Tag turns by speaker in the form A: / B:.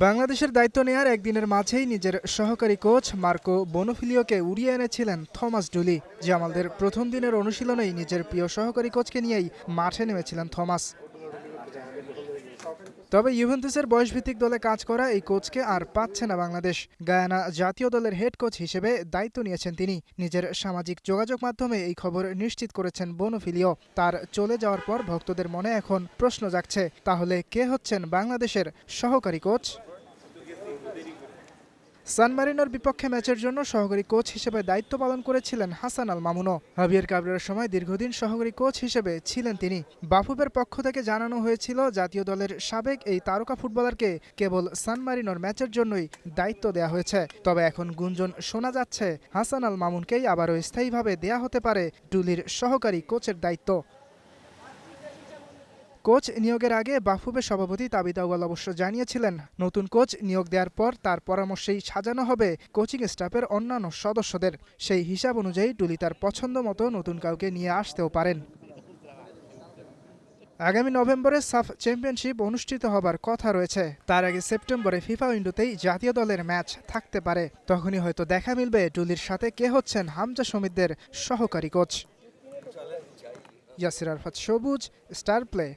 A: বাংলাদেশের দায়িত্ব নেয়ার একদিনের মাঝেই নিজের সহকারী কোচ মার্কো বনোফিলিওকে উড়িয়ে এনেছিলেন থমাস ডুলি। জামালদের প্রথম দিনের অনুশীলনেই নিজের প্রিয় সহকারী কোচকে নিয়েই মাঠে নেমেছিলেন থমাস। তবে ইউভেন্তুসের বয়সভিত্তিক দলে কাজ করা এই কোচকে আর পাচ্ছে না বাংলাদেশ। গায়ানা জাতীয় দলের হেড কোচ হিসেবে দায়িত্ব নিয়েছেন তিনি। নিজের সামাজিক যোগাযোগ মাধ্যমে এই খবর নিশ্চিত করেছেন বনোফিলিও। তার চলে যাওয়ার পর ভক্তদের মনে এখন প্রশ্ন জাগছে, তাহলে কে হচ্ছেন বাংলাদেশের সহকারী কোচ? সান মারিনোর বিপক্ষে ম্যাচের জন্য সহকারী কোচ হিসেবে দায়িত্ব পালন করেছিলেন হাসান আল মামুনও। হাভিয়ের কাবরেরার সময় দীর্ঘদিন সহকারী কোচ হিসেবে ছিলেন তিনি। বাফুফের পক্ষ থেকে জানানো হয়েছিল জাতীয় দলের সাবেক এই তারকা ফুটবলারকে কেবল সান মারিনোর ম্যাচের জন্যই দায়িত্ব দেয়া হয়েছে। তবে এখন গুঞ্জন শোনা যাচ্ছে হাসান আল মামুনকেই আবারও স্থায়ীভাবে দেয়া হতে পারে ডুলির সহকারী কোচের দায়িত্ব। কোচ নিয়োগের আগে বাফুফের সভাপতি তাবিদ আউয়াল অবশ্য জানিয়েছিলেন, নতুন কোচ নিয়োগ দেওয়ার পর তার পরামর্শেই সাজানো হবে কোচিং স্টাফের অন্যান্য সদস্যদের। সেই হিসাব অনুযায়ী ডুলি তার পছন্দ মতো নতুন কাউকে নিয়ে আসতেও পারেন। আগামী নভেম্বরে সাফ চ্যাম্পিয়নশিপ অনুষ্ঠিত হবার কথা রয়েছে। তার আগে সেপ্টেম্বরে ফিফা উইন্ডোতেই জাতীয় দলের ম্যাচ থাকতে পারে। তখনই হয়তো দেখা মিলবে ডুলির সাথে কে হচ্ছেন হামজা সমিতদের সহকারী কোচ। ইয়াসির আরাফাত সবুজ, স্টার প্লে।